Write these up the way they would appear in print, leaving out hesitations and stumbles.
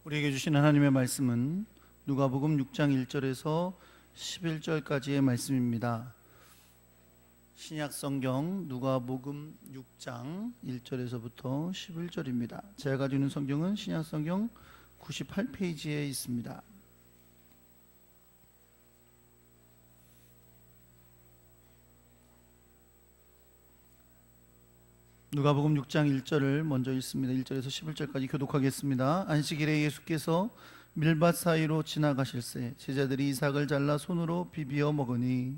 우리에게 주신 하나님의 말씀은 누가복음 6장 1절에서 11절까지의 말씀입니다. 신약성경 누가복음 6장 1절에서부터 11절입니다. 제가 가지고 있는 성경은 신약성경 98페이지에 있습니다. 누가복음 6장 1절을 먼저 읽습니다. 1절에서 11절까지 교독하겠습니다. 안식일에 예수께서 밀밭 사이로 지나가실새 제자들이 이삭을 잘라 손으로 비비어 먹으니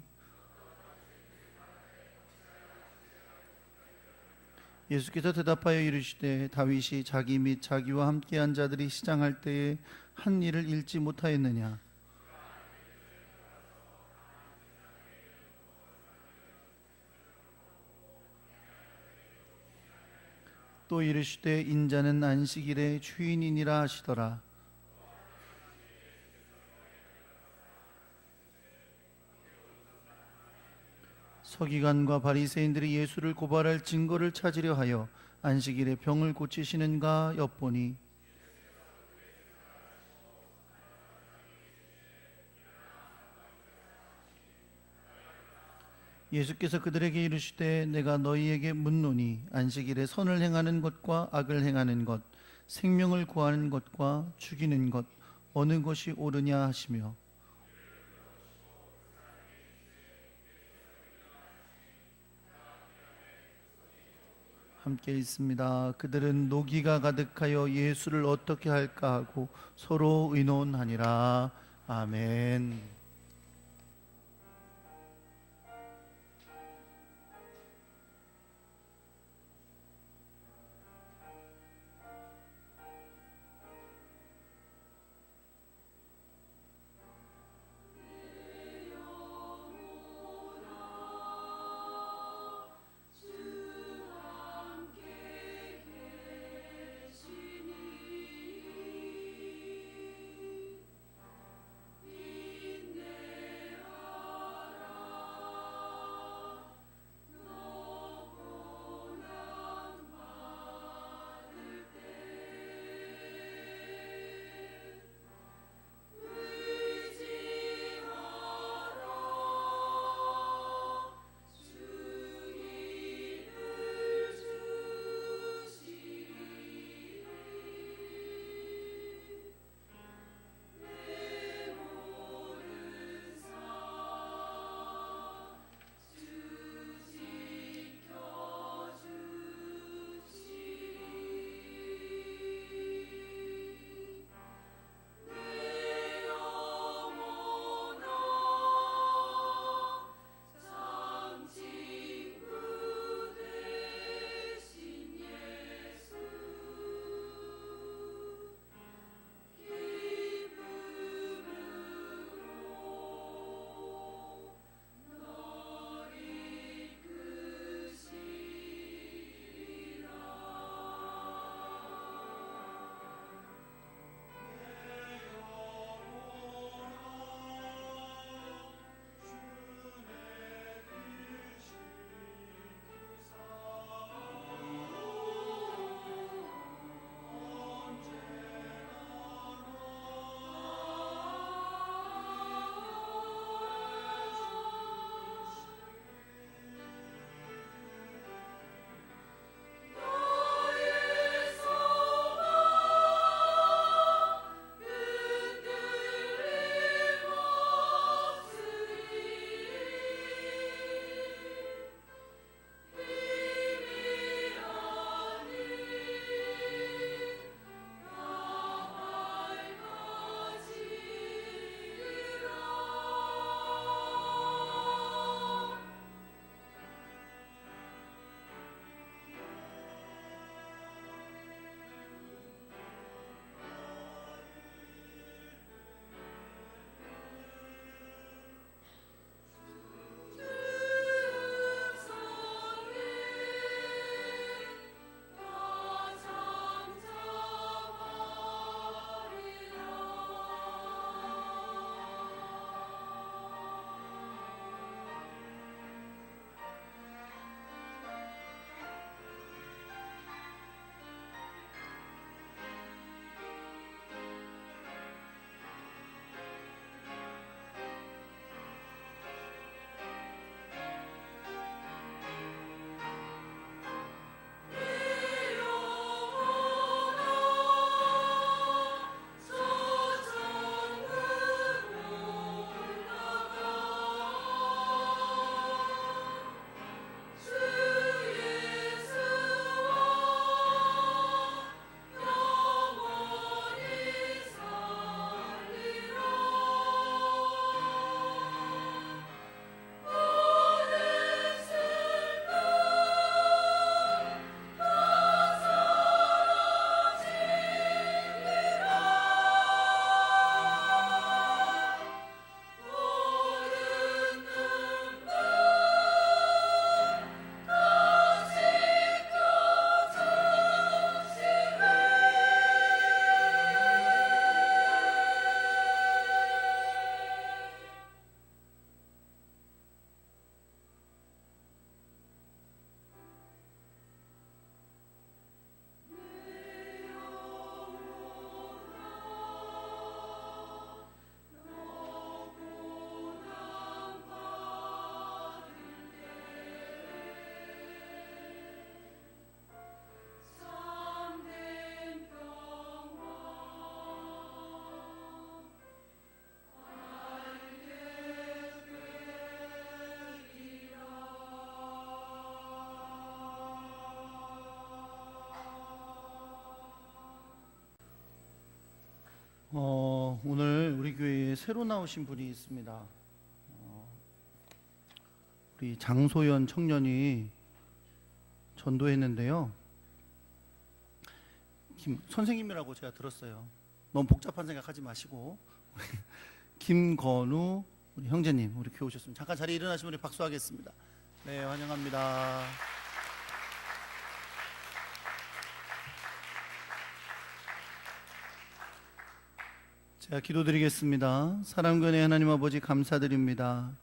예수께서 대답하여 이르시되 다윗이 자기 및 자기와 함께한 자들이 시장할 때에 한 일을 잃지 못하였느냐. 또 이르시되 인자는 안식일의 주인이니라 하시더라. 서기관과 바리새인들이 예수를 고발할 증거를 찾으려 하여 안식일에 병을 고치시는가 엿보니 예수께서 그들에게 이르시되 내가 너희에게 묻노니 안식일에 선을 행하는 것과 악을 행하는 것, 생명을 구하는 것과 죽이는 것 어느 것이 옳으냐 하시며 함께 있습니다. 그들은 노기가 가득하여 예수를 어떻게 할까 하고 서로 의논하니라. 아멘. 오늘 우리 교회에 새로 나오신 분이 있습니다. 우리 장소연 청년이 전도했는데요. 선생님이라고 제가 들었어요. 너무 복잡한 생각하지 마시고 김건우 우리 형제님 우리 교회 오셨습니다. 잠깐 자리에 일어나시면 우리 박수하겠습니다. 네, 환영합니다. 제가 기도드리겠습니다. 사랑과 은혜의 하나님 아버지 감사드립니다.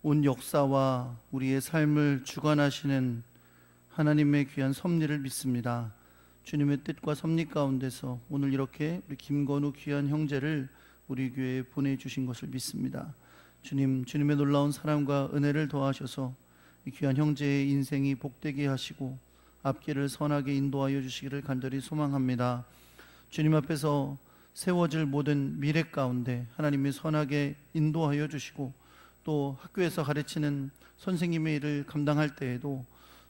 온 역사와 우리의 삶을 주관하시는 하나님의 귀한 섭리를 믿습니다. 주님의 뜻과 섭리 가운데서 오늘 이렇게 우리 김건우 귀한 형제를 우리 교회에 보내주신 것을 믿습니다. 주님의 놀라운 사랑과 은혜를 더하셔서 이 귀한 형제의 인생이 복되게 하시고 앞길을 선하게 인도하여 주시기를 간절히 소망합니다. 주님 앞에서 세워질 모든 미래 가운데 하나님이 선하게 인도하여 주시고 또 학교에서 가르치는 선생님의 일을 감당할 때에도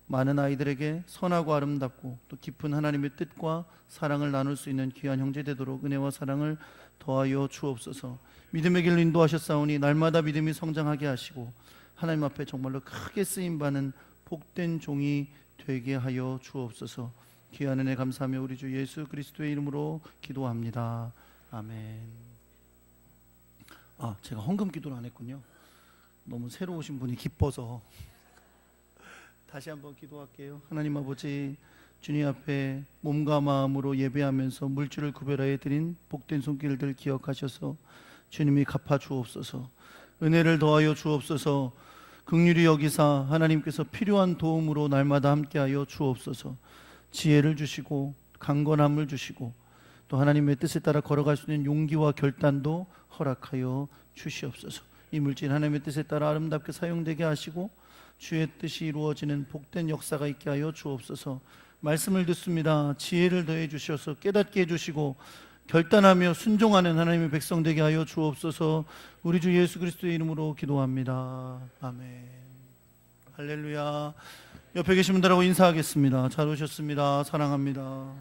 많은 아이들에게 선하고 아름답고 또 깊은 하나님의 뜻과 사랑을 나눌 수 있는 귀한 형제 되도록 은혜와 사랑을 더하여 주옵소서. 믿음의 길로 인도하셨사오니 날마다 믿음이 성장하게 하시고 하나님 앞에 정말로 크게 쓰임받는 복된 종이 되게 하여 주옵소서. 귀한 은혜 감사하며 우리 주 예수 그리스도의 이름으로 기도합니다. 아멘. 제가 헌금 기도를 안 했군요. 너무 새로 오신 분이 기뻐서 다시 한번 기도할게요. 하나님 아버지, 주님 앞에 몸과 마음으로 예배하면서 물질을 구별하여 드린 복된 손길들 기억하셔서 주님이 갚아 주옵소서. 은혜를 더하여 주옵소서. 긍휼히 여기사 하나님께서 필요한 도움으로 날마다 함께하여 주옵소서. 지혜를 주시고 강건함을 주시고 또 하나님의 뜻에 따라 걸어갈 수 있는 용기와 결단도 허락하여 주시옵소서. 이 물질 하나님의 뜻에 따라 아름답게 사용되게 하시고 주의 뜻이 이루어지는 복된 역사가 있게 하여 주옵소서. 말씀을 듣습니다. 지혜를 더해 주셔서 깨닫게 해주시고 결단하며 순종하는 하나님의 백성 되게 하여 주옵소서. 우리 주 예수 그리스도의 이름으로 기도합니다. 아멘. 할렐루야. 옆에 계신 분들하고 인사하겠습니다. 잘 오셨습니다. 사랑합니다.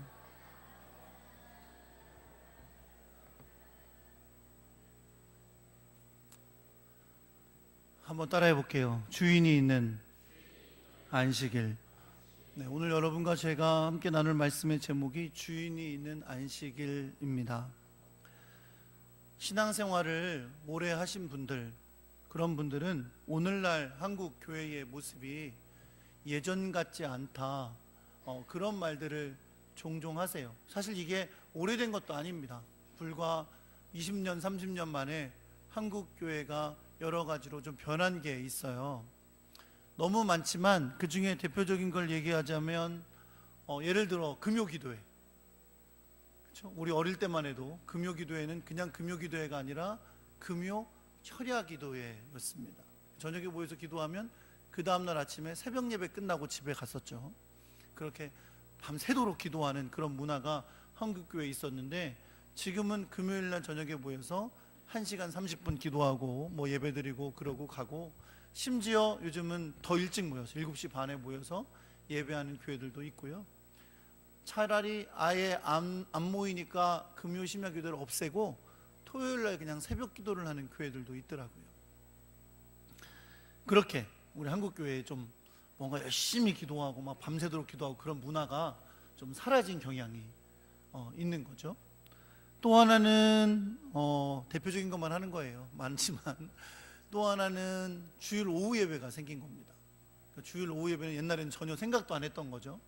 한번 따라해 볼게요. 주인이 있는 안식일. 네, 오늘 여러분과 제가 함께 나눌 말씀의 제목이 주인이 있는 안식일입니다. 신앙생활을 오래 하신 분들, 그런 분들은 오늘날 한국 교회의 모습이 예전 같지 않다, 그런 말들을 종종 하세요. 사실 이게 오래된 것도 아닙니다. 불과 20년, 30년 만에 한국 교회가 여러 가지로 좀 변한 게 있어요. 너무 많지만 그 중에 대표적인 걸 얘기하자면 예를 들어 금요기도회. 그렇죠? 우리 어릴 때만 해도 금요기도회는 그냥 금요기도회가 아니라 금요 철야기도회였습니다. 저녁에 모여서 기도하면 그 다음날 아침에 새벽 예배 끝나고 집에 갔었죠. 그렇게 밤새도록 기도하는 그런 문화가 한국교회에 있었는데 지금은 금요일날 저녁에 모여서 1시간 30분 기도하고 예배 드리고 그러고 가고, 심지어 요즘은 더 일찍 모여서 7시 반에 모여서 예배하는 교회들도 있고요. 차라리 아예 안 모이니까 금요 심야 기도를 없애고 토요일날 그냥 새벽 기도를 하는 교회들도 있더라고요. 그렇게 우리 한국교회에 좀 뭔가 열심히 기도하고 막 밤새도록 기도하고 그런 문화가 좀 사라진 경향이 있는 거죠. 또 하나는 대표적인 것만 하는 거예요. 많지만 또 하나는 주일 오후 예배가 생긴 겁니다. 그러니까 주일 오후 예배는 옛날에는 전혀 생각도 안 했던 거죠.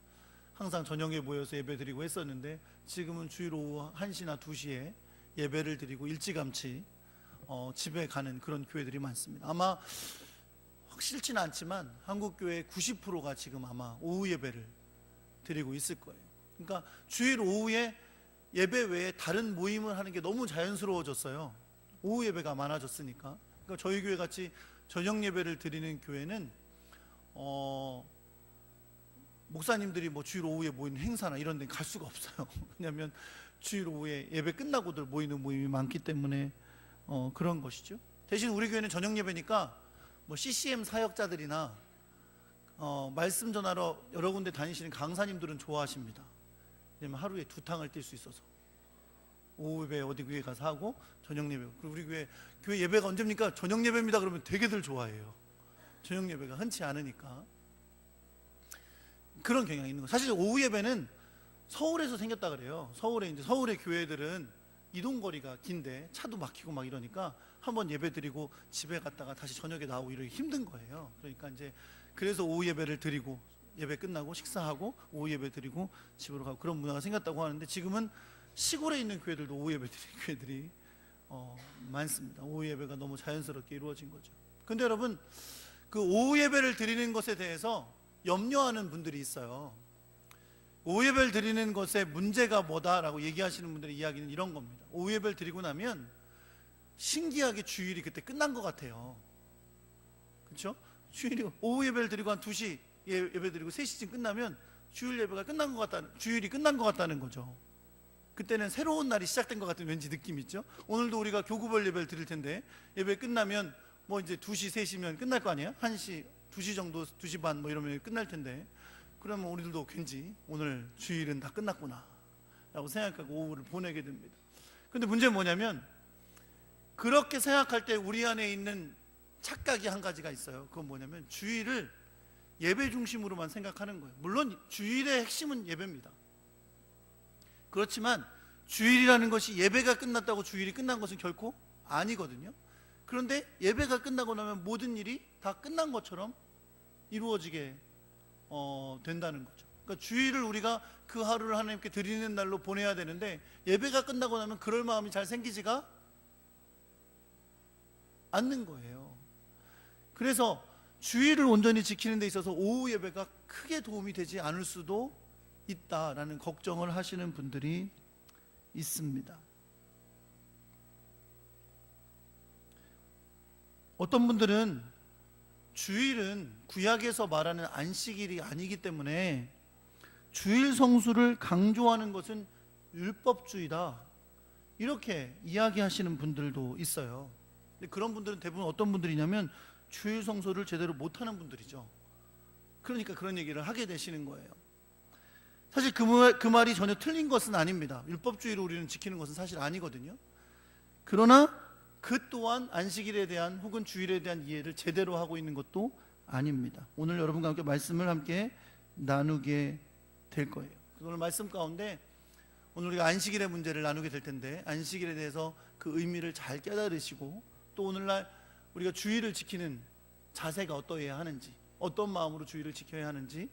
항상 저녁에 모여서 예배 드리고 했었는데 지금은 주일 오후 1시나 2시에 예배를 드리고 일찌감치 집에 가는 그런 교회들이 많습니다. 아마 확실치는 않지만 한국교회의 90%가 지금 아마 오후 예배를 드리고 있을 거예요. 그러니까 주일 오후에 예배 외에 다른 모임을 하는 게 너무 자연스러워졌어요. 오후 예배가 많아졌으니까. 그러니까 저희 교회 같이 저녁 예배를 드리는 교회는 목사님들이 주일 오후에 모이는 행사나 이런 데 갈 수가 없어요. 왜냐하면 주일 오후에 예배 끝나고들 모이는 모임이 많기 때문에 그런 것이죠. 대신 우리 교회는 저녁 예배니까 CCM 사역자들이나 말씀 전하러 여러 군데 다니시는 강사님들은 좋아하십니다. 왜냐면 하루에 2탕을 뛸 수 있어서 오후 예배 어디 교회 가서 하고 저녁 예배. 그리고 우리 교회 예배가 언제입니까? 저녁 예배입니다. 그러면 되게들 좋아해요. 저녁 예배가 흔치 않으니까. 그런 경향이 있는 거. 사실 오후 예배는 서울에서 생겼다 그래요. 서울의 교회들은 이동 거리가 긴데 차도 막히고 막 이러니까 한번 예배 드리고 집에 갔다가 다시 저녁에 나오고 이러기 힘든 거예요. 그러니까 이제 그래서 오후 예배를 드리고 예배 끝나고 식사하고 오후 예배 드리고 집으로 가고 그런 문화가 생겼다고 하는데, 지금은 시골에 있는 교회들도 오후 예배 드리는 교회들이 많습니다. 오후 예배가 너무 자연스럽게 이루어진 거죠. 근데 여러분, 그 오후 예배를 드리는 것에 대해서 염려하는 분들이 있어요. 오후 예배를 드리는 것에 문제가 뭐다라고 얘기하시는 분들의 이야기는 이런 겁니다. 오후 예배를 드리고 나면 신기하게 주일이 그때 끝난 것 같아요. 그렇죠? 주일이 오후 예배를 드리고 한 2시 예배 드리고 3시쯤 끝나면 주일 예배가 끝난 것 같다는, 주일이 끝난 것 같다는 거죠. 그때는 새로운 날이 시작된 것 같은 왠지 느낌 있죠? 오늘도 우리가 교구별 예배를 드릴 텐데 예배 끝나면 뭐 이제 2시, 3시면 끝날 거 아니에요? 1시, 2시 정도, 2시 반 뭐 이러면 끝날 텐데, 그러면 우리들도 왠지 오늘 주일은 다 끝났구나 라고 생각하고 오후를 보내게 됩니다. 근데 문제는 뭐냐면, 그렇게 생각할 때 우리 안에 있는 착각이 한 가지가 있어요. 그건 뭐냐면 주일을 예배 중심으로만 생각하는 거예요. 물론 주일의 핵심은 예배입니다. 그렇지만 주일이라는 것이 예배가 끝났다고 주일이 끝난 것은 결코 아니거든요. 그런데 예배가 끝나고 나면 모든 일이 다 끝난 것처럼 이루어지게 된다는 거죠. 그러니까 주일을 우리가 그 하루를 하나님께 드리는 날로 보내야 되는데, 예배가 끝나고 나면 그럴 마음이 잘 생기지가 않는 거예요. 그래서 주일을 온전히 지키는 데 있어서 오후 예배가 크게 도움이 되지 않을 수도 있다라는 걱정을 하시는 분들이 있습니다. 어떤 분들은 주일은 구약에서 말하는 안식일이 아니기 때문에 주일 성수를 강조하는 것은 율법주의다, 이렇게 이야기하시는 분들도 있어요. 근데 그런 분들은 대부분 어떤 분들이냐면 주일 성수를 제대로 못하는 분들이죠. 그러니까 그런 얘기를 하게 되시는 거예요. 사실 그 말이 전혀 틀린 것은 아닙니다. 율법주의로 우리는 지키는 것은 사실 아니거든요. 그러나 그 또한 안식일에 대한 혹은 주일에 대한 이해를 제대로 하고 있는 것도 아닙니다. 오늘 여러분과 함께 말씀을 함께 나누게 될 거예요. 오늘 말씀 가운데 오늘 우리가 안식일의 문제를 나누게 될 텐데, 안식일에 대해서 그 의미를 잘 깨달으시고, 또 오늘날 우리가 주일을 지키는 자세가 어떠해야 하는지, 어떤 마음으로 주일을 지켜야 하는지,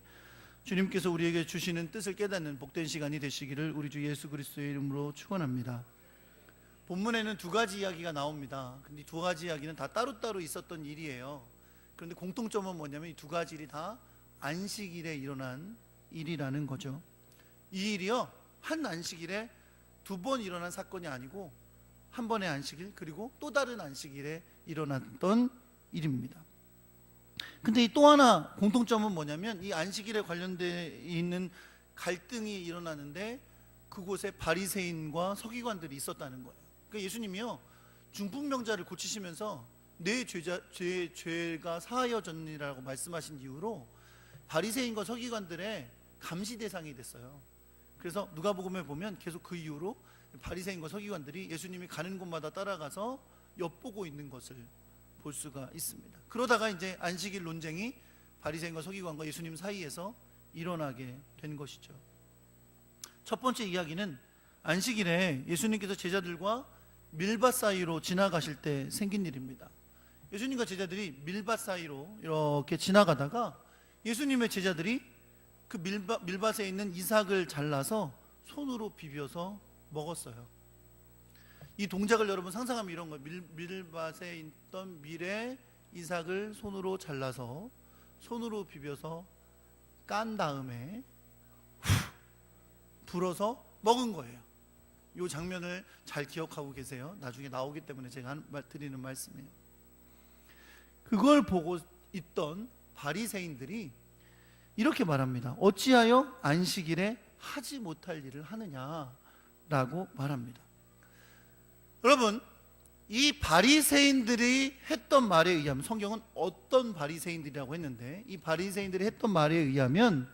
주님께서 우리에게 주시는 뜻을 깨닫는 복된 시간이 되시기를 우리 주 예수 그리스도의 이름으로 축원합니다. 본문에는 2가지 이야기가 나옵니다. 근데 이 2가지 이야기는 다 따로따로 있었던 일이에요. 그런데 공통점은 뭐냐면 이 2가지 일이 다 안식일에 일어난 일이라는 거죠. 이 일이요, 한 안식일에 2번 일어난 사건이 아니고 한 번의 안식일, 그리고 또 다른 안식일에 일어났던 일입니다. 근데 이 또 하나 공통점은 뭐냐면, 이 안식일에 관련되어 있는 갈등이 일어나는데 그곳에 바리새인과 서기관들이 있었다는 거예요. 그러니까 예수님이요, 중풍병자를 고치시면서 내 죄가 사하여졌니라고 말씀하신 이후로 바리새인과 서기관들의 감시 대상이 됐어요. 그래서 누가복음에 보면 계속 그 이후로 바리새인과 서기관들이 예수님이 가는 곳마다 따라가서 엿보고 있는 것을 볼 수가 있습니다. 그러다가 이제 안식일 논쟁이 바리새인과 서기관과 예수님 사이에서 일어나게 된 것이죠. 첫 번째 이야기는 안식일에 예수님께서 제자들과 밀밭 사이로 지나가실 때 생긴 일입니다. 예수님과 제자들이 밀밭 사이로 이렇게 지나가다가 예수님의 제자들이 그 밀밭에 있는 이삭을 잘라서 손으로 비벼서 먹었어요. 이 동작을 여러분 상상하면 이런 거예요. 밀밭에 있던 밀에 이삭을 손으로 잘라서 손으로 비벼서 깐 다음에 불어서 먹은 거예요. 이 장면을 잘 기억하고 계세요. 나중에 나오기 때문에 제가 드리는 말씀이에요. 그걸 보고 있던 바리새인들이 이렇게 말합니다. 어찌하여 안식일에 하지 못할 일을 하느냐라고 말합니다. 여러분, 이 바리새인들이 했던 말에 의하면, 성경은 어떤 바리새인들이라고 했는데, 이 바리새인들이 했던 말에 의하면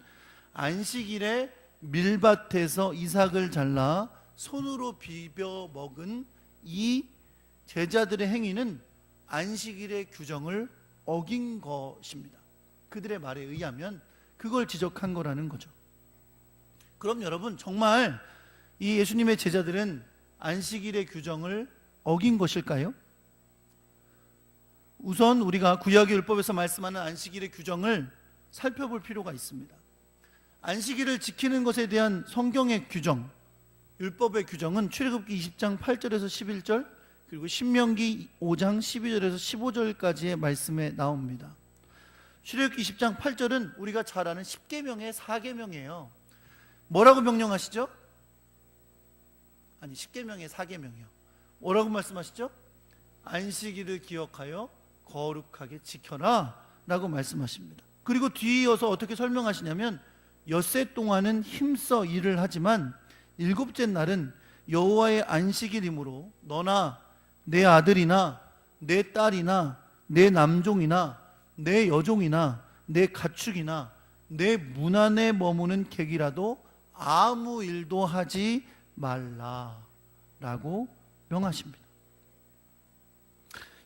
안식일에 밀밭에서 이삭을 잘라 손으로 비벼 먹은 이 제자들의 행위는 안식일의 규정을 어긴 것입니다. 그들의 말에 의하면 그걸 지적한 거라는 거죠. 그럼 여러분, 정말 이 예수님의 제자들은 안식일의 규정을 어긴 것일까요? 우선 우리가 구약의 율법에서 말씀하는 안식일의 규정을 살펴볼 필요가 있습니다. 안식일을 지키는 것에 대한 성경의 규정, 율법의 규정은 출애굽기 20장 8절에서 11절, 그리고 신명기 5장 12절에서 15절까지의 말씀에 나옵니다. 출애굽기 20장 8절은 우리가 잘 아는 10계명의 4계명이에요. 뭐라고 명령하시죠? 아니, 10계명의 4계명이요. 뭐라고 말씀하시죠? 안식일을 기억하여 거룩하게 지켜라 라고 말씀하십니다. 그리고 뒤이어서 어떻게 설명하시냐면, 엿새 동안은 힘써 일을 하지만 일곱째 날은 여호와의 안식일이므로 너나 내 아들이나 내 딸이나 내 남종이나 내 여종이나 내 가축이나 내 문 안에 머무는 객이라도 아무 일도 하지 말라라고 명하십니다.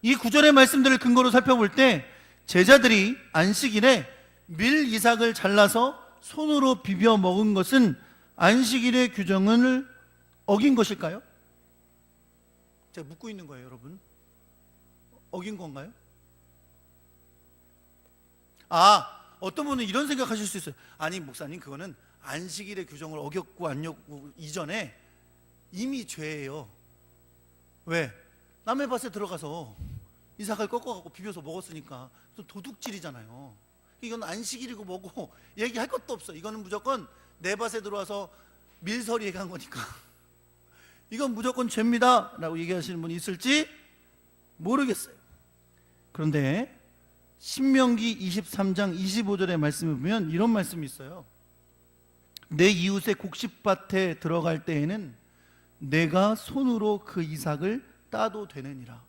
이 구절의 말씀들을 근거로 살펴볼 때 제자들이 안식일에 밀 이삭을 잘라서 손으로 비벼 먹은 것은 안식일의 규정을 어긴 것일까요? 제가 묻고 있는 거예요, 여러분. 어긴 건가요? 어떤 분은 이런 생각하실 수 있어요. 아니, 목사님, 그거는 안식일의 규정을 어겼고 안 어겼고 이전에 이미 죄예요. 왜? 남의 밭에 들어가서 이삭을 꺾어갖고 비벼서 먹었으니까 도둑질이잖아요. 이건 안식일이고 뭐고 얘기할 것도 없어. 이거는 무조건 내 밭에 들어와서 밀서리에 간 거니까 이건 무조건 죄입니다 라고 얘기하시는 분이 있을지 모르겠어요. 그런데 신명기 23장 25절의 말씀을 보면 이런 말씀이 있어요. 내 이웃의 곡식밭에 들어갈 때에는 내가 손으로 그 이삭을 따도 되느니라.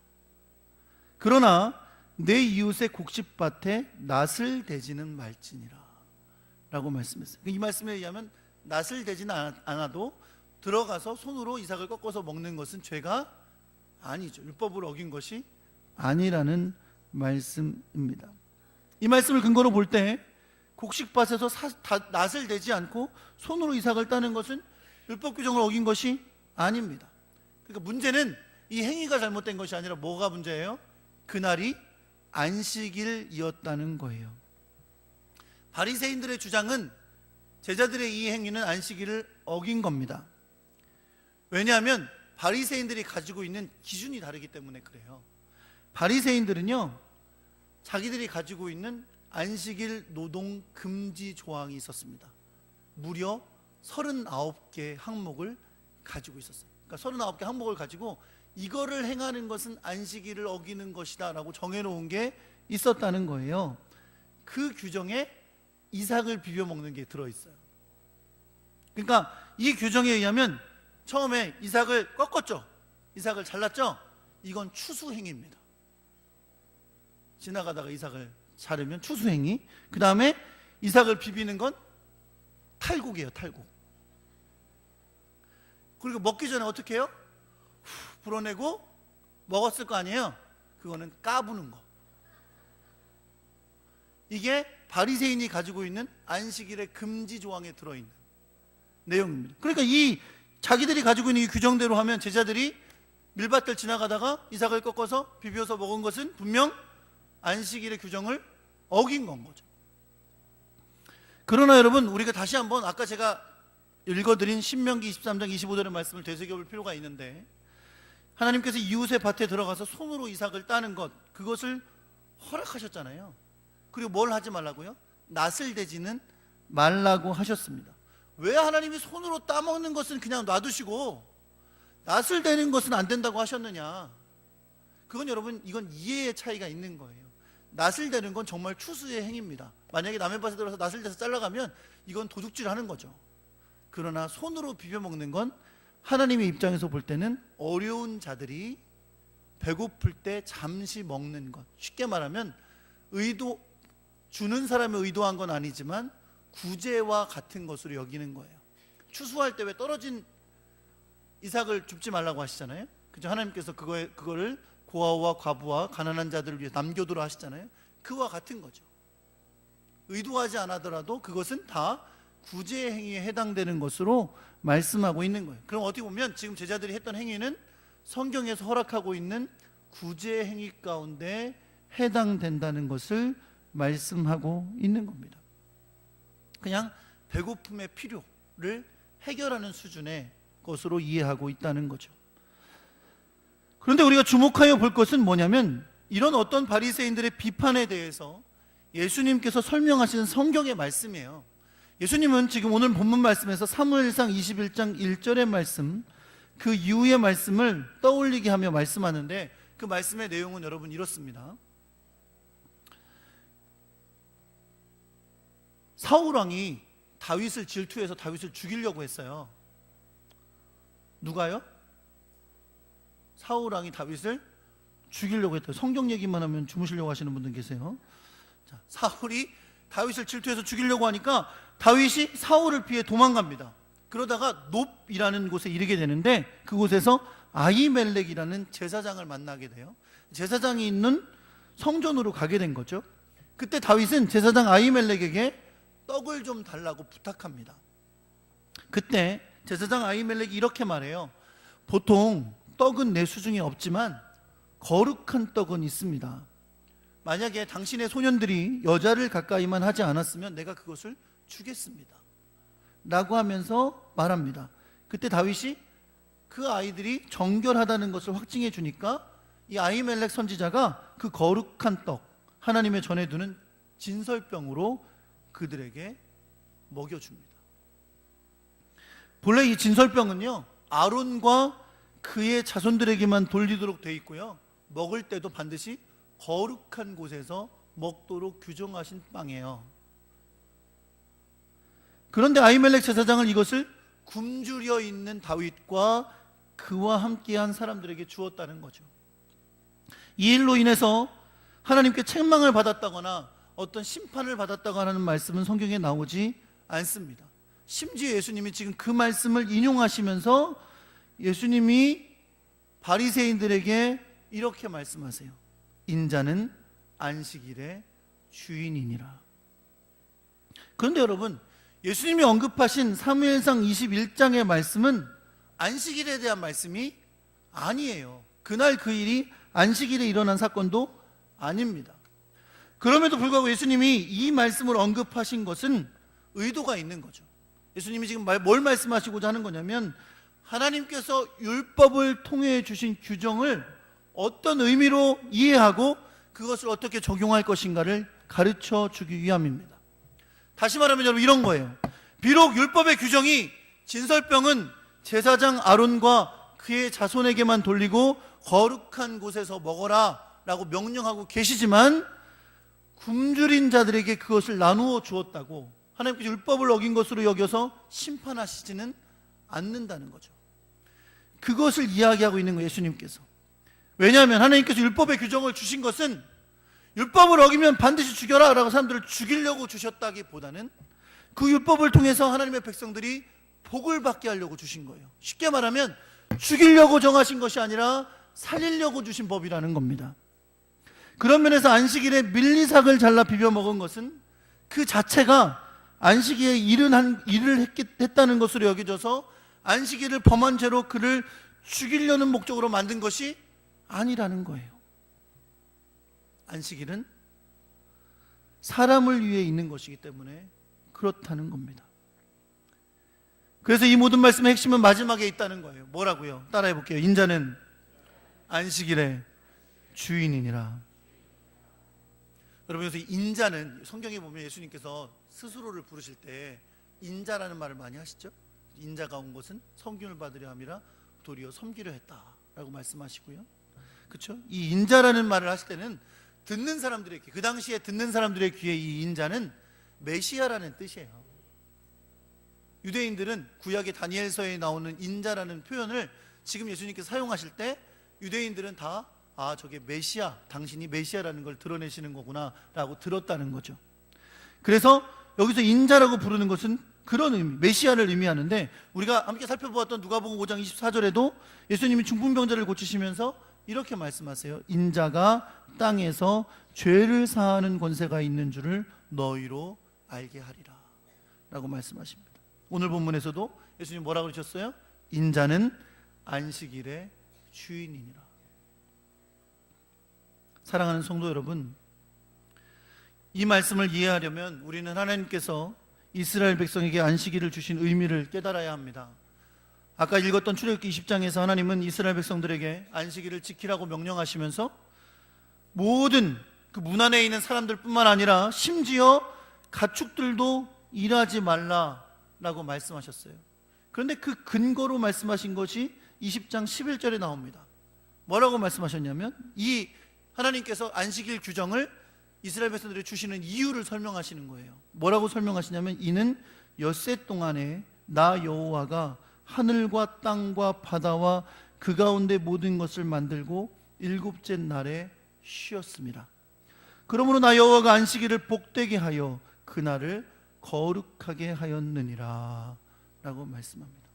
그러나 내 이웃의 곡식밭에 낫을 대지는 말지니라 라고 말씀했어요. 이 말씀에 의하면 낫을 대지는 않아도 들어가서 손으로 이삭을 꺾어서 먹는 것은 죄가 아니죠. 율법을 어긴 것이 아니라는 말씀입니다. 이 말씀을 근거로 볼 때 곡식밭에서 낫을 대지 않고 손으로 이삭을 따는 것은 율법 규정을 어긴 것이 아닙니다. 그러니까 문제는 이 행위가 잘못된 것이 아니라 뭐가 문제예요? 그날이 안식일이었다는 거예요. 바리새인들의 주장은 제자들의 이 행위는 안식일을 어긴 겁니다. 왜냐하면 바리새인들이 가지고 있는 기준이 다르기 때문에 그래요. 바리새인들은요, 자기들이 가지고 있는 안식일 노동 금지 조항이 있었습니다. 무려 39개 항목을 가지고 있었어요. 그러니까 39개 항목을 가지고 이거를 행하는 것은 안식일을 어기는 것이다 라고 정해놓은 게 있었다는 거예요. 그 규정에 이삭을 비벼 먹는 게 들어있어요. 그러니까 이 규정에 의하면 처음에 이삭을 꺾었죠. 이삭을 잘랐죠. 이건 추수행위입니다. 지나가다가 이삭을 자르면 추수행위. 그 다음에 이삭을 비비는 건 탈곡이에요. 탈곡. 그리고 먹기 전에 어떻게 해요? 불어내고 먹었을 거 아니에요. 그거는 까부는 거. 이게 바리새인이 가지고 있는 안식일의 금지 조항에 들어있는 내용입니다. 그러니까 이 자기들이 가지고 있는 이 규정대로 하면 제자들이 밀밭을 지나가다가 이삭을 꺾어서 비벼서 먹은 것은 분명 안식일의 규정을 어긴 건 거죠. 그러나 여러분, 우리가 다시 한번 아까 제가 읽어드린 신명기 23장 25절의 말씀을 되새겨볼 필요가 있는데, 하나님께서 이웃의 밭에 들어가서 손으로 이삭을 따는 것, 그것을 허락하셨잖아요. 그리고 뭘 하지 말라고요? 낫을 대지는 말라고 하셨습니다. 왜 하나님이 손으로 따먹는 것은 그냥 놔두시고 낫을 대는 것은 안 된다고 하셨느냐? 그건 여러분, 이건 이해의 차이가 있는 거예요. 낫을 대는 건 정말 추수의 행위입니다. 만약에 남의 밭에 들어서 낫을 대서 잘라가면 이건 도둑질 하는 거죠. 그러나 손으로 비벼 먹는 건 하나님의 입장에서 볼 때는 어려운 자들이 배고플 때 잠시 먹는 것. 쉽게 말하면 주는 사람이 의도한 건 아니지만 구제와 같은 것으로 여기는 거예요. 추수할 때 왜 떨어진 이삭을 줍지 말라고 하시잖아요. 그죠? 하나님께서 그거를 고아와 과부와 가난한 자들을 위해 남겨두라 하시잖아요. 그와 같은 거죠. 의도하지 않았더라도 그것은 다 구제 행위에 해당되는 것으로 말씀하고 있는 거예요. 그럼 어떻게 보면 지금 제자들이 했던 행위는 성경에서 허락하고 있는 구제 행위 가운데 해당된다는 것을 말씀하고 있는 겁니다. 그냥 배고픔의 필요를 해결하는 수준의 것으로 이해하고 있다는 거죠. 그런데 우리가 주목하여 볼 것은 뭐냐면 이런 어떤 바리새인들의 비판에 대해서 예수님께서 설명하시는 성경의 말씀이에요. 예수님은 지금 오늘 본문 말씀에서 사무엘상 21장 1절의 말씀, 그 이후의 말씀을 떠올리게 하며 말씀하는데 그 말씀의 내용은 여러분 이렇습니다. 사울왕이 다윗을 질투해서 다윗을 죽이려고 했어요. 누가요? 사울왕이 다윗을 죽이려고 했대요. 성경 얘기만 하면 주무시려고 하시는 분들 계세요. 자, 사울이 다윗을 질투해서 죽이려고 하니까 다윗이 사울을 피해 도망갑니다. 그러다가 놉이라는 곳에 이르게 되는데 그곳에서 아히멜렉이라는 제사장을 만나게 돼요. 제사장이 있는 성전으로 가게 된 거죠. 그때 다윗은 제사장 아히멜렉에게 떡을 좀 달라고 부탁합니다. 그때 제사장 아히멜렉이 이렇게 말해요. 보통 떡은 내 수중에 없지만 거룩한 떡은 있습니다. 만약에 당신의 소년들이 여자를 가까이만 하지 않았으면 내가 그것을 주겠습니다 라고 하면서 말합니다. 그때 다윗이 그 아이들이 정결하다는 것을 확증해 주니까 이 아히멜렉 선지자가 그 거룩한 떡, 하나님의 전해두는 진설병으로 그들에게 먹여줍니다. 본래 이 진설병은요 아론과 그의 자손들에게만 돌리도록 되어 있고요, 먹을 때도 반드시 거룩한 곳에서 먹도록 규정하신 빵이에요. 그런데 아히멜렉 제사장은 이것을 굶주려 있는 다윗과 그와 함께한 사람들에게 주었다는 거죠. 이 일로 인해서 하나님께 책망을 받았다거나 어떤 심판을 받았다거나 하는 말씀은 성경에 나오지 않습니다. 심지어 예수님이 지금 그 말씀을 인용하시면서 예수님이 바리새인들에게 이렇게 말씀하세요. 인자는 안식일의 주인이니라. 그런데 여러분, 예수님이 언급하신 사무엘상 21장의 말씀은 안식일에 대한 말씀이 아니에요. 그날 그 일이 안식일에 일어난 사건도 아닙니다. 그럼에도 불구하고 예수님이 이 말씀을 언급하신 것은 의도가 있는 거죠. 예수님이 지금 뭘 말씀하시고자 하는 거냐면 하나님께서 율법을 통해 주신 규정을 어떤 의미로 이해하고 그것을 어떻게 적용할 것인가를 가르쳐 주기 위함입니다. 다시 말하면 여러분 이런 거예요. 비록 율법의 규정이 진설병은 제사장 아론과 그의 자손에게만 돌리고 거룩한 곳에서 먹어라 라고 명령하고 계시지만 굶주린 자들에게 그것을 나누어 주었다고 하나님께서 율법을 어긴 것으로 여겨서 심판하시지는 않는다는 거죠. 그것을 이야기하고 있는 거예요, 예수님께서. 왜냐하면 하나님께서 율법의 규정을 주신 것은 율법을 어기면 반드시 죽여라 라고 사람들을 죽이려고 주셨다기보다는 그 율법을 통해서 하나님의 백성들이 복을 받게 하려고 주신 거예요. 쉽게 말하면 죽이려고 정하신 것이 아니라 살리려고 주신 법이라는 겁니다. 그런 면에서 안식일에 밀리삭을 잘라 비벼 먹은 것은 그 자체가 안식일에 일을 했다는 것으로 여겨져서 안식일을 범한 죄로 그를 죽이려는 목적으로 만든 것이 아니라는 거예요. 안식일은 사람을 위해 있는 것이기 때문에 그렇다는 겁니다. 그래서 이 모든 말씀의 핵심은 마지막에 있다는 거예요. 뭐라고요? 따라해 볼게요. 인자는 안식일의 주인이니라. 여러분, 그래서 인자는 성경에 보면 예수님께서 스스로를 부르실 때 인자라는 말을 많이 하시죠. 인자가 온 것은 성균을 받으려 함이라 도리어 섬기려 했다라고 말씀하시고요. 그렇죠? 이 인자라는 말을 하실 때는 듣는 사람들의 귀, 그 당시에 듣는 사람들의 귀에 이 인자는 메시아라는 뜻이에요. 유대인들은 구약의 다니엘서에 나오는 인자라는 표현을 지금 예수님께서 사용하실 때 유대인들은 다 저게 메시아, 당신이 메시아라는 걸 드러내시는 거구나 라고 들었다는 거죠. 그래서 여기서 인자라고 부르는 것은 그런 의미, 메시아를 의미하는데, 우리가 함께 살펴보았던 누가복음 5장 24절에도 예수님이 중풍병자를 고치시면서 이렇게 말씀하세요. 인자가 땅에서 죄를 사하는 권세가 있는 줄을 너희로 알게 하리라 라고 말씀하십니다. 오늘 본문에서도 예수님 뭐라고 그러셨어요? 인자는 안식일의 주인이니라. 사랑하는 성도 여러분, 이 말씀을 이해하려면 우리는 하나님께서 이스라엘 백성에게 안식일을 주신 의미를 깨달아야 합니다. 아까 읽었던 출애굽기 20장에서 하나님은 이스라엘 백성들에게 안식일을 지키라고 명령하시면서 모든 그 문 안에 있는 사람들뿐만 아니라 심지어 가축들도 일하지 말라라고 말씀하셨어요. 그런데 그 근거로 말씀하신 것이 20장 11절에 나옵니다. 뭐라고 말씀하셨냐면, 이 하나님께서 안식일 규정을 이스라엘 백성들이 주시는 이유를 설명하시는 거예요. 뭐라고 설명하시냐면, 이는 엿새 동안에 나 여호와가 하늘과 땅과 바다와 그 가운데 모든 것을 만들고 일곱째 날에 쉬었습니다. 그러므로 나 여호와가 안식일을 복되게 하여 그날을 거룩하게 하였느니라 라고 말씀합니다.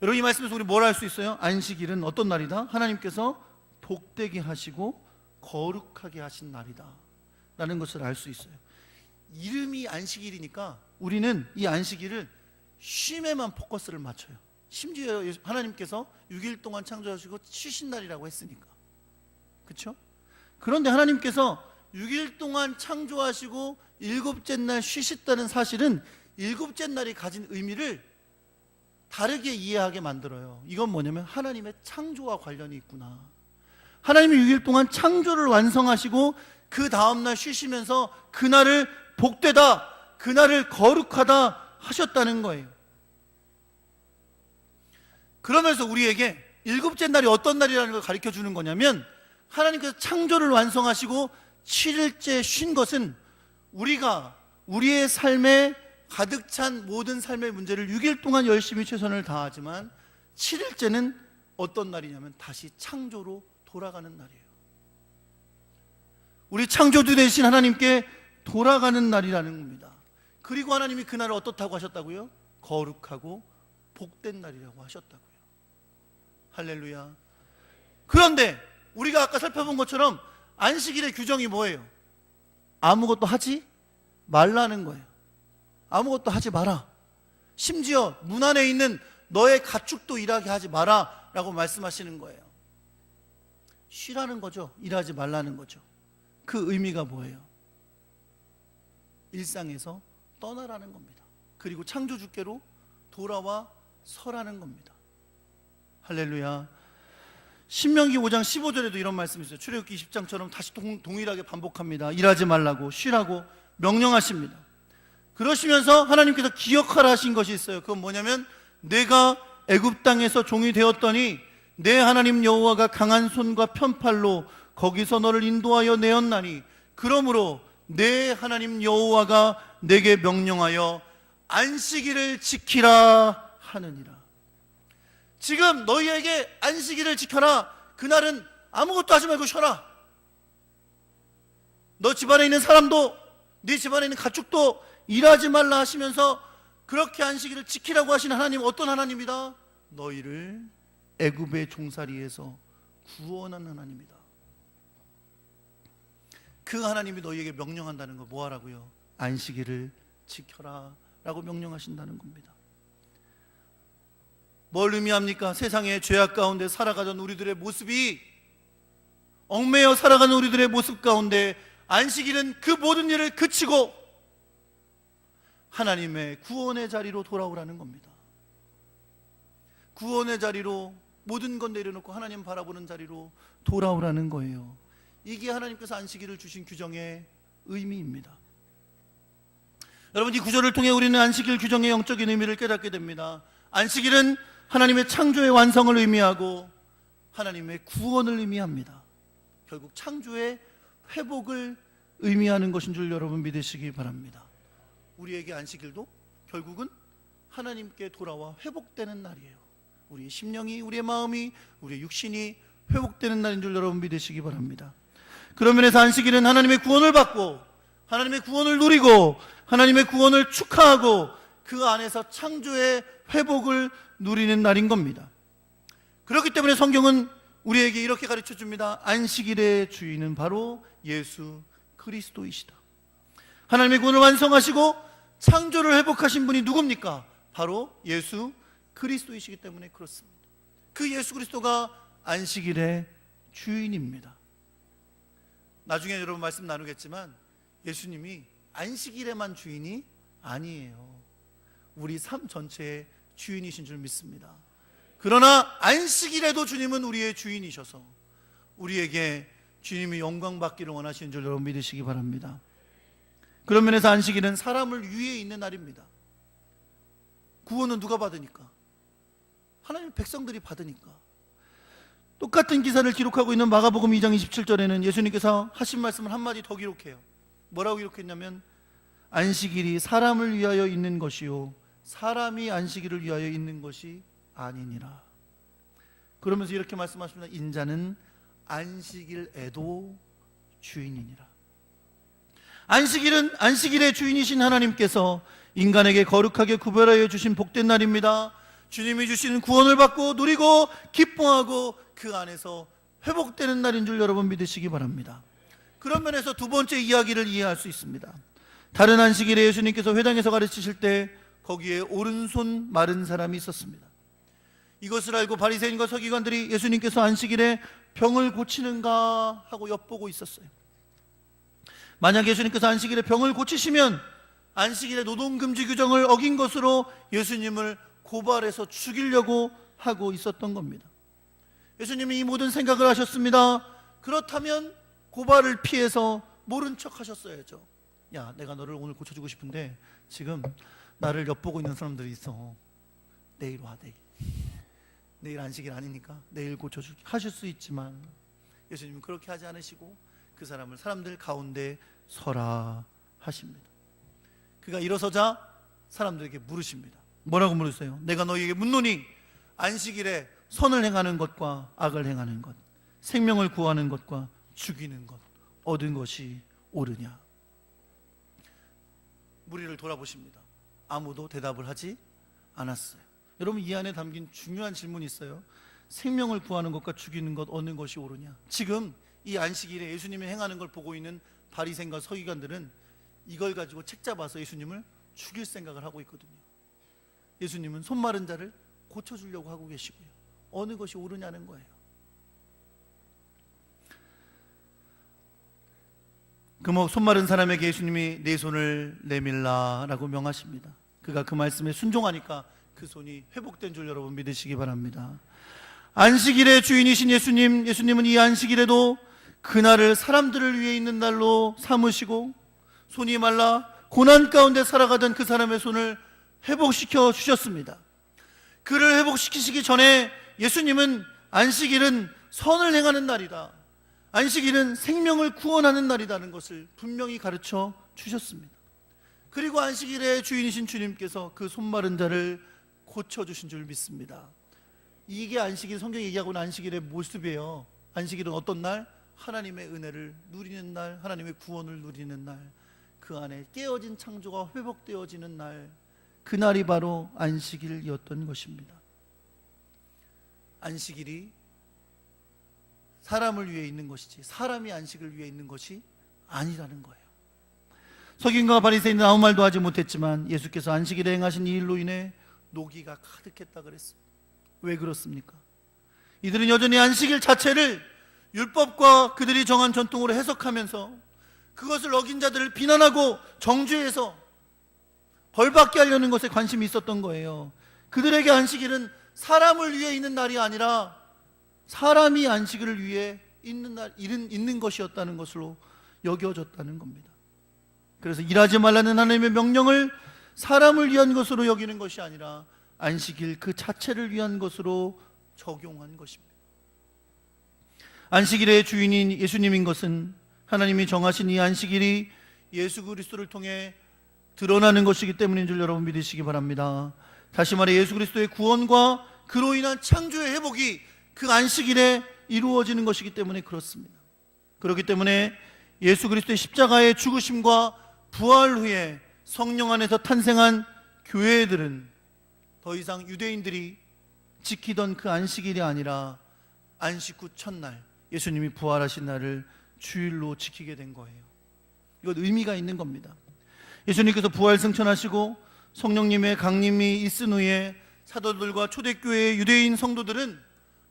여러분, 이 말씀에서 우리 뭘 알 수 있어요? 안식일은 어떤 날이다? 하나님께서 복되게 하시고 거룩하게 하신 날이다 라는 것을 알 수 있어요. 이름이 안식일이니까 우리는 이 안식일을 쉼에만 포커스를 맞춰요. 심지어 하나님께서 6일 동안 창조하시고 쉬신 날이라고 했으니까. 그렇죠? 그런데 하나님께서 6일 동안 창조하시고 일곱째 날 쉬셨다는 사실은 일곱째 날이 가진 의미를 다르게 이해하게 만들어요. 이건 뭐냐면 하나님의 창조와 관련이 있구나. 하나님이 6일 동안 창조를 완성하시고 그 다음날 쉬시면서 그날을 복되다, 그날을 거룩하다 하셨다는 거예요. 그러면서 우리에게 일곱째 날이 어떤 날이라는 걸 가르쳐 주는 거냐면, 하나님께서 창조를 완성하시고 7일째 쉰 것은 우리가 우리의 삶에 가득 찬 모든 삶의 문제를 6일 동안 열심히 최선을 다하지만 7일째는 어떤 날이냐면 다시 창조로 돌아가는 날이에요. 우리 창조주 되신 하나님께 돌아가는 날이라는 겁니다. 그리고 하나님이 그날을 어떻다고 하셨다고요? 거룩하고 복된 날이라고 하셨다고요. 할렐루야. 그런데 우리가 아까 살펴본 것처럼 안식일의 규정이 뭐예요? 아무것도 하지 말라는 거예요. 아무것도 하지 마라. 심지어 문 안에 있는 너의 가축도 일하게 하지 마라 라고 말씀하시는 거예요. 쉬라는 거죠. 일하지 말라는 거죠. 그 의미가 뭐예요? 일상에서 떠나라는 겁니다. 그리고 창조주께로 돌아와 서라는 겁니다. 할렐루야. 신명기 5장 15절에도 이런 말씀이 있어요. 출애굽기 20장처럼 다시 동일하게 반복합니다. 일하지 말라고, 쉬라고 명령하십니다. 그러시면서 하나님께서 기억하라 하신 것이 있어요. 그건 뭐냐면, 내가 애굽 땅에서 종이 되었더니 내 하나님 여호와가 강한 손과 편팔로 거기서 너를 인도하여 내었나니, 그러므로 내 하나님 여호와가 내게 명령하여 안식일을 지키라 하느니라. 지금 너희에게 안식일을 지켜라. 그날은 아무것도 하지 말고 쉬어라. 너 집안에 있는 사람도, 네 집안에 있는 가축도 일하지 말라 하시면서 그렇게 안식일을 지키라고 하신 하나님, 어떤 하나님이다? 너희를 애굽의 종살이에서 구원한 하나님이다. 그 하나님이 너희에게 명령한다는 거 뭐 하라고요? 안식일을 지켜라 라고 명령하신다는 겁니다. 뭘 의미합니까? 세상의 죄악 가운데 살아가던 우리들의 모습이, 얽매여 살아가는 우리들의 모습 가운데 안식일은 그 모든 일을 그치고 하나님의 구원의 자리로 돌아오라는 겁니다. 구원의 자리로 모든 건 내려놓고 하나님 바라보는 자리로 돌아오라는 거예요. 이게 하나님께서 안식일을 주신 규정의 의미입니다. 여러분, 이 구절을 통해 우리는 안식일 규정의 영적인 의미를 깨닫게 됩니다. 안식일은 하나님의 창조의 완성을 의미하고 하나님의 구원을 의미합니다. 결국 창조의 회복을 의미하는 것인 줄 여러분 믿으시기 바랍니다. 우리에게 안식일도 결국은 하나님께 돌아와 회복되는 날이에요. 우리의 심령이, 우리의 마음이, 우리의 육신이 회복되는 날인 줄 여러분 믿으시기 바랍니다. 그런 면에서 안식일은 하나님의 구원을 받고 하나님의 구원을 누리고 하나님의 구원을 축하하고 그 안에서 창조의 회복을 누리는 날인 겁니다. 그렇기 때문에 성경은 우리에게 이렇게 가르쳐 줍니다. 안식일의 주인은 바로 예수 그리스도이시다. 하나님의 구원을 완성하시고 창조를 회복하신 분이 누굽니까? 바로 예수 그리스도이시기 때문에 그렇습니다. 그 예수 그리스도가 안식일의 주인입니다. 나중에 여러분 말씀 나누겠지만 예수님이 안식일에만 주인이 아니에요. 우리 삶 전체의 주인이신 줄 믿습니다. 그러나 안식일에도 주님은 우리의 주인이셔서 우리에게 주님이 영광 받기를 원하시는 줄 여러분 믿으시기 바랍니다. 그런 면에서 안식일은 사람을 위해 있는 날입니다. 구원은 누가 받으니까? 하나님의 백성들이 받으니까. 똑같은 기사를 기록하고 있는 마가복음 2장 27절에는 예수님께서 하신 말씀을 한마디 더 기록해요. 뭐라고 기록했냐면 안식일이 사람을 위하여 있는 것이요 사람이 안식일을 위하여 있는 것이 아니니라. 그러면서 이렇게 말씀하십니다. 인자는 안식일에도 주인이니라. 안식일은 안식일의 주인이신 하나님께서 인간에게 거룩하게 구별하여 주신 복된 날입니다. 주님이 주시는 구원을 받고 누리고 기뻐하고 그 안에서 회복되는 날인 줄 여러분 믿으시기 바랍니다. 그런 면에서 두 번째 이야기를 이해할 수 있습니다. 다른 안식일에 예수님께서 회당에서 가르치실 때 거기에 오른손 마른 사람이 있었습니다. 이것을 알고 바리새인과 서기관들이 예수님께서 안식일에 병을 고치는가 하고 엿보고 있었어요. 만약 예수님께서 안식일에 병을 고치시면 안식일의 노동금지 규정을 어긴 것으로 예수님을 고발해서 죽이려고 하고 있었던 겁니다. 예수님이 이 모든 생각을 하셨습니다. 그렇다면 고발을 피해서 모른 척 하셨어야죠. 야, 내가 너를 오늘 고쳐주고 싶은데 지금 나를 엿보고 있는 사람들이 있어. 내일 와, 내일 안식일 아니니까 내일 고쳐줄게 하실 수 있지만 예수님은 그렇게 하지 않으시고 그 사람을 사람들 가운데 서라 하십니다. 그가 일어서자 사람들에게 물으십니다. 뭐라고 물으세요? 내가 너희에게 묻노니 안식일에 선을 행하는 것과 악을 행하는 것, 생명을 구하는 것과 죽이는 것, 얻은 것이 옳으냐? 무리를 돌아보십니다. 아무도 대답을 하지 않았어요. 여러분, 이 안에 담긴 중요한 질문이 있어요. 생명을 구하는 것과 죽이는 것, 얻는 것이 옳으냐? 지금 이 안식일에 예수님이 행하는 걸 보고 있는 바리새인과 서기관들은 이걸 가지고 책 잡아서 예수님을 죽일 생각을 하고 있거든요. 예수님은 손 마른 자를 고쳐주려고 하고 계시고요. 어느 것이 옳으냐는 거예요. 그 손 마른 사람에게 예수님이 내 손을 내밀라라고 명하십니다. 그가 그 말씀에 순종하니까 그 손이 회복된 줄 여러분 믿으시기 바랍니다. 안식일의 주인이신 예수님은 이 안식일에도 그날을 사람들을 위해 있는 날로 삼으시고 손이 말라 고난 가운데 살아가던 그 사람의 손을 회복시켜 주셨습니다. 그를 회복시키시기 전에 예수님은 안식일은 선을 행하는 날이다, 안식일은 생명을 구원하는 날이라는 것을 분명히 가르쳐 주셨습니다. 그리고 안식일의 주인이신 주님께서 그 손 마른 자를 고쳐주신 줄 믿습니다. 이게 안식일, 성경이 얘기하고 있는 안식일의 모습이에요. 안식일은 어떤 날? 하나님의 은혜를 누리는 날, 하나님의 구원을 누리는 날, 그 안에 깨어진 창조가 회복되어지는 날, 그날이 바로 안식일이었던 것입니다. 안식일이 사람을 위해 있는 것이지 사람이 안식을 위해 있는 것이 아니라는 거예요. 서기관과 바리새인은 아무 말도 하지 못했지만 예수께서 안식일에 행하신 이 일로 인해 노기가 가득했다 그랬습니다. 왜 그렇습니까? 이들은 여전히 안식일 자체를 율법과 그들이 정한 전통으로 해석하면서 그것을 어긴 자들을 비난하고 정죄해서 벌받게 하려는 것에 관심이 있었던 거예요. 그들에게 안식일은 사람을 위해 있는 날이 아니라 사람이 안식일을 위해 있는 것이었다는 것으로 여겨졌다는 겁니다. 그래서 일하지 말라는 하나님의 명령을 사람을 위한 것으로 여기는 것이 아니라 안식일 그 자체를 위한 것으로 적용한 것입니다. 안식일의 주인인 예수님인 것은 하나님이 정하신 이 안식일이 예수 그리스도를 통해 드러나는 것이기 때문인 줄 여러분 믿으시기 바랍니다. 다시 말해 예수 그리스도의 구원과 그로 인한 창조의 회복이 그 안식일에 이루어지는 것이기 때문에 그렇습니다. 그렇기 때문에 예수 그리스도의 십자가의 죽으심과 부활 후에 성령 안에서 탄생한 교회들은 더 이상 유대인들이 지키던 그 안식일이 아니라 안식 후 첫날, 예수님이 부활하신 날을 주일로 지키게 된 거예요. 이건 의미가 있는 겁니다. 예수님께서 부활 승천하시고 성령님의 강림이 있은 후에 사도들과 초대교회의 유대인 성도들은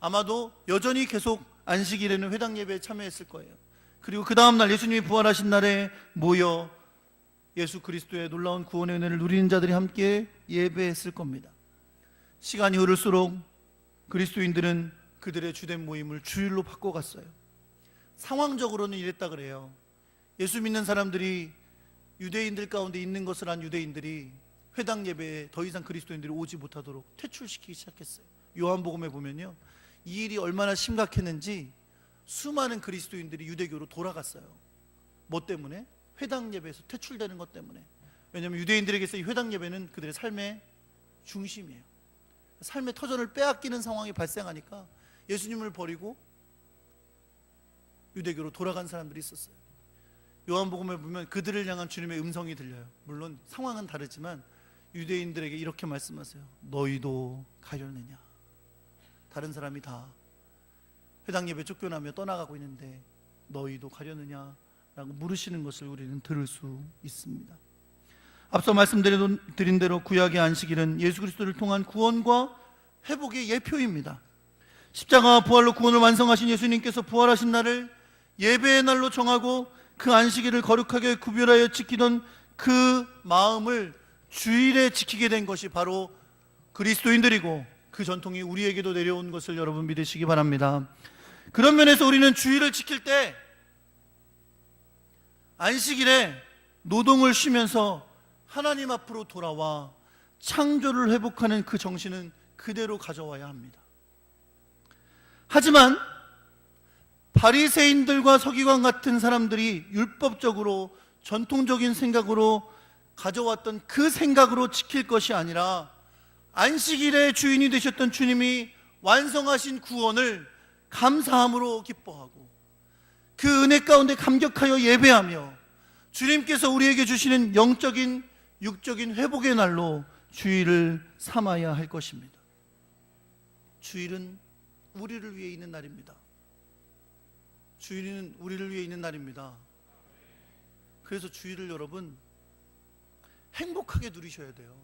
아마도 여전히 계속 안식일에는 회당 예배에 참여했을 거예요. 그리고 그 다음날 예수님이 부활하신 날에 모여 예수 그리스도의 놀라운 구원의 은혜를 누리는 자들이 함께 예배했을 겁니다. 시간이 흐를수록 그리스도인들은 그들의 주된 모임을 주일로 바꿔갔어요. 상황적으로는 이랬다 그래요. 예수 믿는 사람들이 유대인들 가운데 있는 것을 안 유대인들이 회당 예배에 더 이상 그리스도인들이 오지 못하도록 퇴출시키기 시작했어요. 요한복음에 보면요, 이 일이 얼마나 심각했는지 수많은 그리스도인들이 유대교로 돌아갔어요. 뭐 때문에? 회당 예배에서 퇴출되는 것 때문에. 왜냐하면 유대인들에게서 이 회당 예배는 그들의 삶의 중심이에요. 삶의 터전을 빼앗기는 상황이 발생하니까 예수님을 버리고 유대교로 돌아간 사람들이 있었어요. 요한복음에 보면 그들을 향한 주님의 음성이 들려요. 물론 상황은 다르지만 유대인들에게 이렇게 말씀하세요. 너희도 가려느냐? 다른 사람이 다 회당 예배 쫓겨나며 떠나가고 있는데 너희도 가려느냐? 라고 물으시는 것을 우리는 들을 수 있습니다. 앞서 말씀드린 대로 구약의 안식일은 예수 그리스도를 통한 구원과 회복의 예표입니다. 십자가와 부활로 구원을 완성하신 예수님께서 부활하신 날을 예배의 날로 정하고 그 안식일을 거룩하게 구별하여 지키던 그 마음을 주일에 지키게 된 것이 바로 그리스도인들이고, 그 전통이 우리에게도 내려온 것을 여러분 믿으시기 바랍니다. 그런 면에서 우리는 주일을 지킬 때 안식일에 노동을 쉬면서 하나님 앞으로 돌아와 창조를 회복하는 그 정신은 그대로 가져와야 합니다. 하지만 바리새인들과 서기관 같은 사람들이 율법적으로 전통적인 생각으로 가져왔던 그 생각으로 지킬 것이 아니라 안식일의 주인이 되셨던 주님이 완성하신 구원을 감사함으로 기뻐하고 그 은혜 가운데 감격하여 예배하며 주님께서 우리에게 주시는 영적인 육적인 회복의 날로 주일을 삼아야 할 것입니다. 주일은 우리를 위해 있는 날입니다. 주일은 우리를 위해 있는 날입니다. 그래서 주일을 여러분 행복하게 누리셔야 돼요.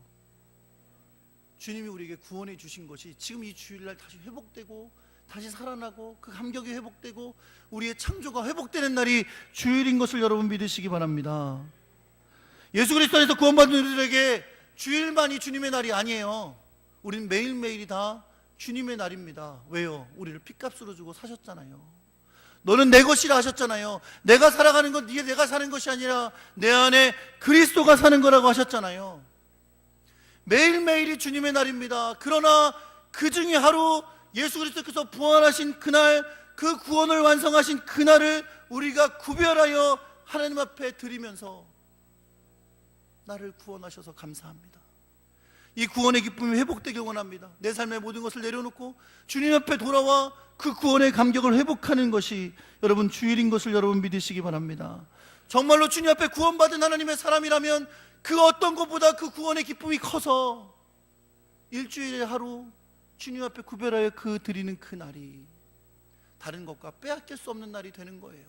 주님이 우리에게 구원해 주신 것이 지금 이 주일날 다시 회복되고 다시 살아나고 그 감격이 회복되고 우리의 창조가 회복되는 날이 주일인 것을 여러분 믿으시기 바랍니다. 예수 그리스도 안에서 구원받은 우리들에게 주일만이 주님의 날이 아니에요. 우리는 매일매일이 다 주님의 날입니다. 왜요? 우리를 핏값으로 주고 사셨잖아요. 너는 내 것이라 하셨잖아요. 내가 살아가는 건 내가 사는 것이 아니라 내 안에 그리스도가 사는 거라고 하셨잖아요. 매일매일이 주님의 날입니다. 그러나 그 중에 하루 예수 그리스도께서 부활하신 그날, 그 구원을 완성하신 그날을 우리가 구별하여 하나님 앞에 드리면서 나를 구원하셔서 감사합니다. 이 구원의 기쁨이 회복되길 원합니다. 내 삶의 모든 것을 내려놓고 주님 앞에 돌아와 그 구원의 감격을 회복하는 것이 여러분 주일인 것을 여러분 믿으시기 바랍니다. 정말로 주님 앞에 구원받은 하나님의 사람이라면 그 어떤 것보다 그 구원의 기쁨이 커서 일주일에 하루 주님 앞에 구별하여 그 드리는 그 날이 다른 것과 빼앗길 수 없는 날이 되는 거예요.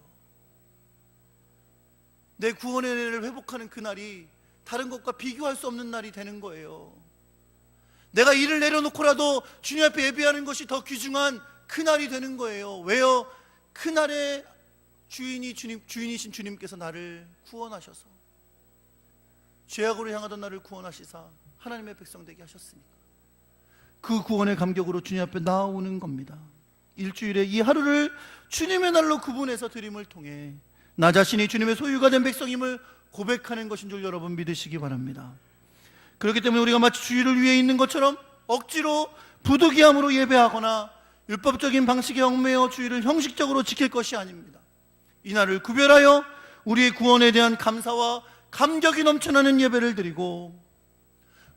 내 구원의 은혜를 회복하는 그 날이 다른 것과 비교할 수 없는 날이 되는 거예요. 내가 일을 내려놓고라도 주님 앞에 예배하는 것이 더 귀중한 그 날이 되는 거예요. 왜요? 그 날에 주인이신 주님께서 나를 구원하셔서 죄악으로 향하던 나를 구원하시사 하나님의 백성 되게 하셨으니까 그 구원의 감격으로 주님 앞에 나오는 겁니다. 일주일에 이 하루를 주님의 날로 구분해서 드림을 통해 나 자신이 주님의 소유가 된 백성임을 고백하는 것인 줄 여러분 믿으시기 바랍니다. 그렇기 때문에 우리가 마치 주일을 위해 있는 것처럼 억지로 부득이함으로 예배하거나 율법적인 방식에 얽매여 주일을 형식적으로 지킬 것이 아닙니다. 이 날을 구별하여 우리의 구원에 대한 감사와 감격이 넘쳐나는 예배를 드리고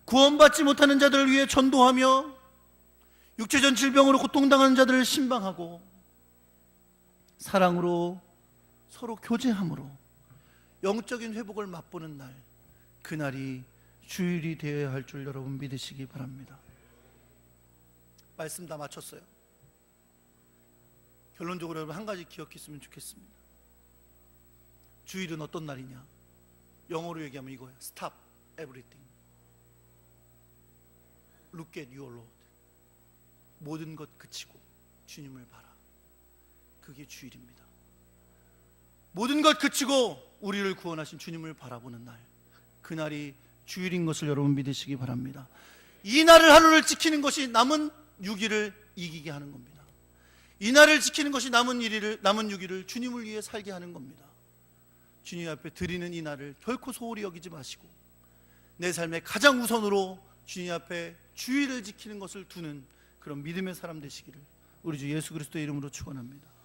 구원받지 못하는 자들을 위해 전도하며 육체적 질병으로 고통당하는 자들을 신방하고 사랑으로 서로 교제함으로 영적인 회복을 맛보는 날, 그날이 주일이 되어야 할 줄 여러분 믿으시기 바랍니다. 말씀 다 마쳤어요. 결론적으로 여러분 한 가지 기억했으면 좋겠습니다. 주일은 어떤 날이냐? 영어로 얘기하면 이거예요. Stop everything. Look at your Lord. 모든 것 그치고 주님을 봐라. 그게 주일입니다. 모든 것 그치고 우리를 구원하신 주님을 바라보는 날, 그날이 주일인 것을 여러분 믿으시기 바랍니다. 이 날을 하루를 지키는 것이 남은 6일을 이기게 하는 겁니다. 이 날을 지키는 것이 남은 6일을 주님을 위해 살게 하는 겁니다. 주님 앞에 드리는 이 날을 결코 소홀히 여기지 마시고 내 삶의 가장 우선으로 주님 앞에 주일을 지키는 것을 두는 그런 믿음의 사람 되시기를 우리 주 예수 그리스도의 이름으로 축원합니다.